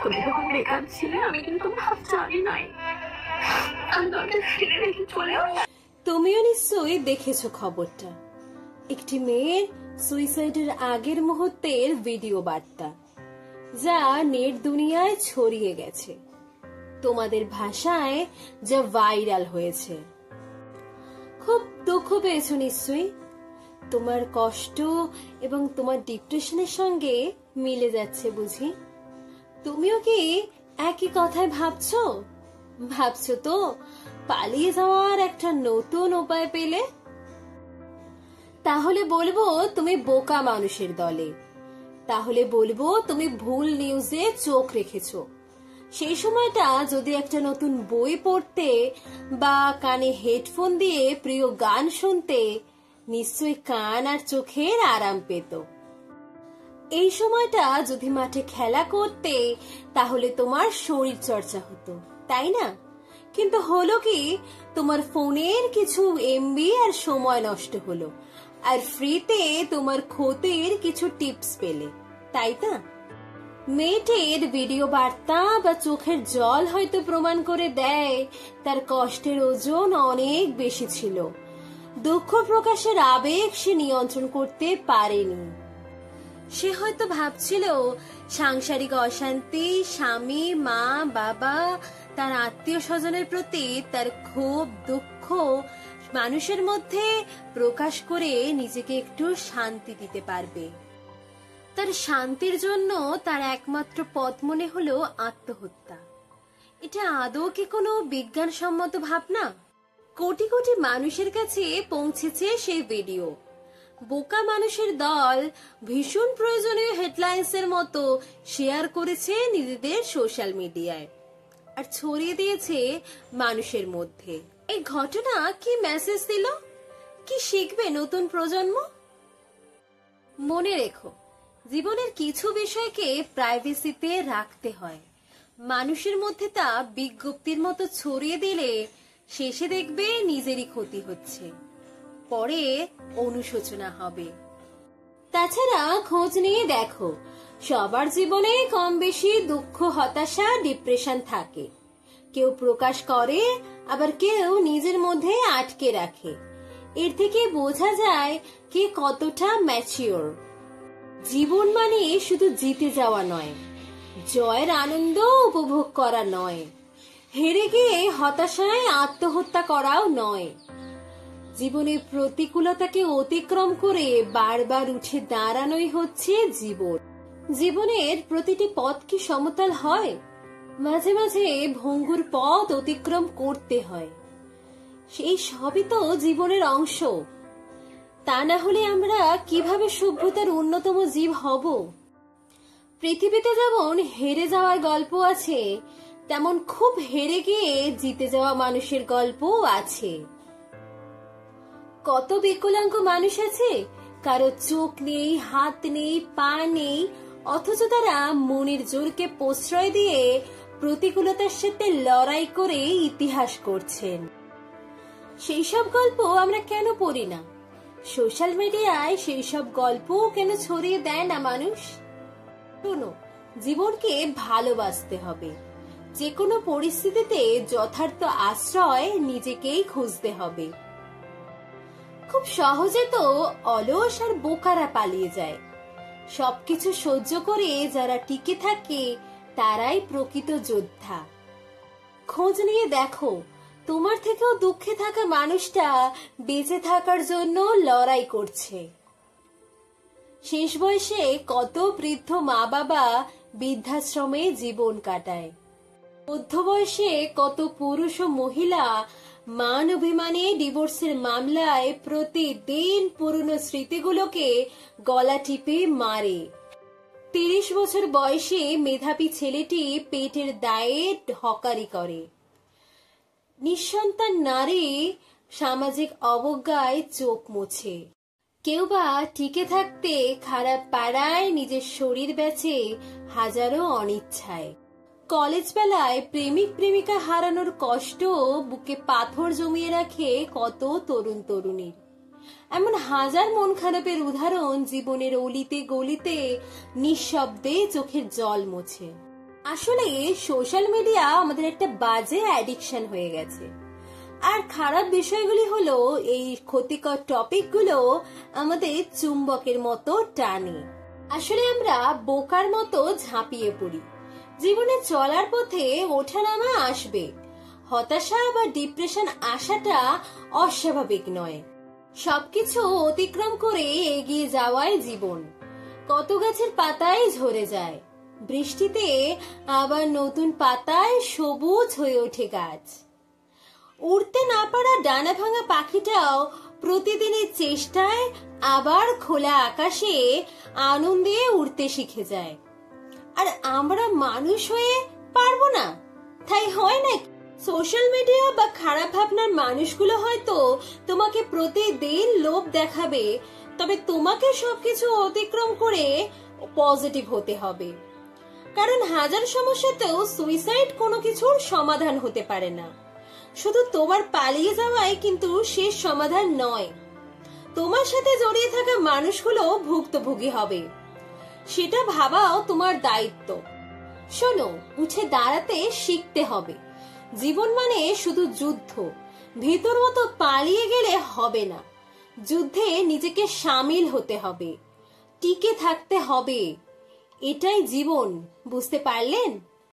তুমি যখন বেকার ছিলে আমি কিন্তু ভাব জানি নাই, আমি তোমাকে ছেড়ে রেখে চলেও। তুমিও নিশ্চয়ই দেখেছো খবরটা, একটি মেয়ের সুইসাইডের আগের মুহূর্তের ভিডিও বার্তা, যা নেট দুনিয়ায় ছড়িয়ে গেছে, তোমাদের ভাষায় যা ভাইরাল হয়েছে। খুব দুঃখ পেয়েছো নিশ্চয়ই। তোমার কষ্ট এবং তোমার ডিপ্রেশনের সঙ্গে মিলে যাচ্ছে বুঝি। তুমিও কি একই কথায় ভাবছো তো পালিয়ে যাওয়ার একটা নতুন উপায় পেলে? তাহলে বলবো তুমি বোকা মানুষের দলে, তাহলে বলবো তুমি ভুল নিউজে চোখ রেখেছো। সেই সময়টা যদি একটা নতুন বই পড়তে বা কানে হেডফোন দিয়ে প্রিয় গান শুনতে, নিশ্চয়ই কান আর চোখের আরাম পেত। এই সময়টা যদি মাঠে খেলা করতে, তাহলে তোমার শরীর চর্চা হতো, তাই না? কিন্তু হলো কি, তোমার ফোনের কিছু এমবি আর সময় নষ্ট হলো, আর ফ্রিতে তোমার ক্ষতির কিছু টিপস পেলে, তাই না? মেয়েটির ভিডিও বার্তা বা চোখের জল হয়তো প্রমাণ করে দেয় তার কষ্টের ওজন অনেক বেশি ছিল। দুঃখ প্রকাশের আবেগ সে নিয়ন্ত্রণ করতে পারেনি। সে হয়তো ভাবছিল সাংসারিক অশান্তি, স্বামী, মা, বাবা, তার আত্মীয় স্বজনের প্রতি তার ক্ষোভ, দুঃখ মানুষের মধ্যে প্রকাশ করে নিজেকে একটু শান্তি দিতে পারবে। তার শান্তির জন্য তার একমাত্র পথ মনে হলো আত্মহত্যা। এটা আদৌ কি কোনো বিজ্ঞানসম্মত ভাবনা? কোটি কোটি মানুষের কাছে পৌঁছেছে সেই ভিডিও। বোকা মানুষের দল ভীষণ প্রয়োজনীয় হেডলাইন্সের মতো শেয়ার করেছে নিজেদের সোশ্যাল মিডিয়ায় আর ছড়িয়ে দিয়েছে মানুষের মধ্যে। এই ঘটনা কি মেসেজ দিল? কি শিখবে নতুন প্রজন্ম? মনে রেখো, জীবনের কিছু বিষয়কে প্রাইভেসিতে রাখতে হয়। মানুষের মধ্যে তা বিজ্ঞপ্তির মতো ছড়িয়ে দিলে শেষে দেখবে নিজেরই ক্ষতি হচ্ছে, পরে অনুশোচনা হবে। তাছাড়া খোঁজ নিয়ে দেখো, সবার জীবনে কম বেশি দুঃখ, হতাশা, ডিপ্রেশন থাকে। কেউ প্রকাশ করে, আবার কেউ নিজের মধ্যে আটকে রাখে। এর থেকে বোঝা যায় কে কতটা ম্যাচিওর। জীবন মানে শুধু জিতে যাওয়া নয়, জয়ের আনন্দ উপভোগ করা নয়, হেরে গিয়ে হতাশায় আত্মহত্যা করাও নয়। জীবনের প্রতিকূলতাকে অতিক্রম করে বারবার উঠে দাঁড়ানোই হচ্ছে জীবন। জীবনের প্রতিটি পথ কি সমতল হয়? মাঝে মাঝে ভঙ্গুর পথ অতিক্রম করতে হয়। সেই সবই তো জীবনের অংশ। তা না হলে আমরা কিভাবে সভ্যতার অন্যতম জীব হব? পৃথিবীতে যেমন হেরে যাওয়ার গল্প আছে, তেমন খুব হেরে গিয়ে জিতে যাওয়া মানুষের গল্পও আছে। কত বিকলাঙ্গ মানুষ আছে, কারো চোখ নেই, হাত নেই, পা নেই, অথচ তারা মনের জোরকে প্রশ্রয় দিয়ে প্রতিকূলতার সাথে লড়াই করে ইতিহাস করছেন। সেই সব গল্প আমরা কেন পড়ি না? সোশ্যাল মিডিয়ায় সেই সব গল্প কেন ছড়িয়ে দেয় না মানুষ? শোনো, জীবনকে ভালোবাসতে হবে। যে কোনো পরিস্থিতিতে যথার্থ আশ্রয় নিজেকেই খুঁজতে হবে। খুব সহজে তো অলস আর বোকারা পালিয়ে যায়। সবকিছু সহ্য করে যারা টিকে থাকে তারাই প্রকৃত যোদ্ধা। খোঁজ নিয়ে দেখো, তোমার থেকেও দুঃখে থাকা মানুষটা বেঁচে থাকার জন্য লড়াই করছে। শেষ বয়সে কত বৃদ্ধ মা বাবা বৃদ্ধাশ্রমে জীবন কাটায়। মধ্য বয়সে কত পুরুষ ও মহিলা মান অভিমানে ডিভোর্সের মামলায় প্রতিদিন পুরনো স্মৃতিগুলোকে গলা টিপে মারে। 30 বছর বয়সে মেধাবী ছেলেটি পেটের দায়ে হকারি করে। নিঃসন্তান নারী সামাজিক অবজ্ঞায় চোখ মুছে। কেউ বা টিকে থাকতে খারাপ পাড়ায় নিজের শরীর বেচে হাজারো অনিচ্ছায়। কলেজ বেলায় প্রেমিক প্রেমিকা হারানোর কষ্ট বুকে পাথর জমিয়ে রাখে কত তরুণ তরুণীর। এমন হাজার মন খারাপের উদাহরণ জীবনের অলিতে গলিতে নিঃশব্দে চোখের জল মোছে। আসলে সোশ্যাল মিডিয়া আমাদের একটা বাজে অ্যাডিকশন হয়ে গেছে। আর খারাপ বিষয়গুলি হলো এই ক্ষতিকর টপিকগুলো আমাদের চুম্বকের মতো টানে। আসলে আমরা বোকার মতো ঝাঁপিয়ে পড়ি। জীবনে চলার পথে ওঠানামা আসবে, হতাশা বা ডিপ্রেশন আসাটা অস্বাভাবিক নয়। সবকিছু অতিক্রম করে এগিয়ে যাওয়াই জীবন। কত গাছের পাতায় ঝরে যায়, বৃষ্টিতে আবার নতুন পাতায় সবুজ হয়ে ওঠে গাছ। উড়তে না পারা ডানা ভাঙা পাখিটাও প্রতিদিনের চেষ্টায় আবার খোলা আকাশে আনন্দে উড়তে শিখে যায়। আর আমরা মানুষ হয়ে পারবো না, তাই হয় না। সোশ্যাল মিডিয়া বা খারাপ ভাবনার মানুষগুলো হয়তো তোমাকে প্রতিদিন লোভ দেখাবে, তবে তোমাকে সবকিছু অতিক্রম করে পজিটিভ হতে হবে। কারণ হাজার সমস্যাতেও সুইসাইড কোনো কিছুর সমাধান হতে পারে না। শুধু তোমার পালিয়ে যাওয়াই কিন্তু শেষ সমাধান নয়। তোমার সাথে জড়িয়ে থাকা মানুষগুলো ভুক্তভোগী হবে, সেটা ভাবাও তোমার দায়িত্ব। শোনো, উঠে দাঁড়াতে শিখতে হবে। জীবন মানে শুধু যুদ্ধ, ভিতর মতো পালিয়ে গেলে হবে না। যুদ্ধে নিজেকে সামিল হতে হবে, টিকে থাকতে হবে। এটাই জীবন, বুঝতে পারলেন?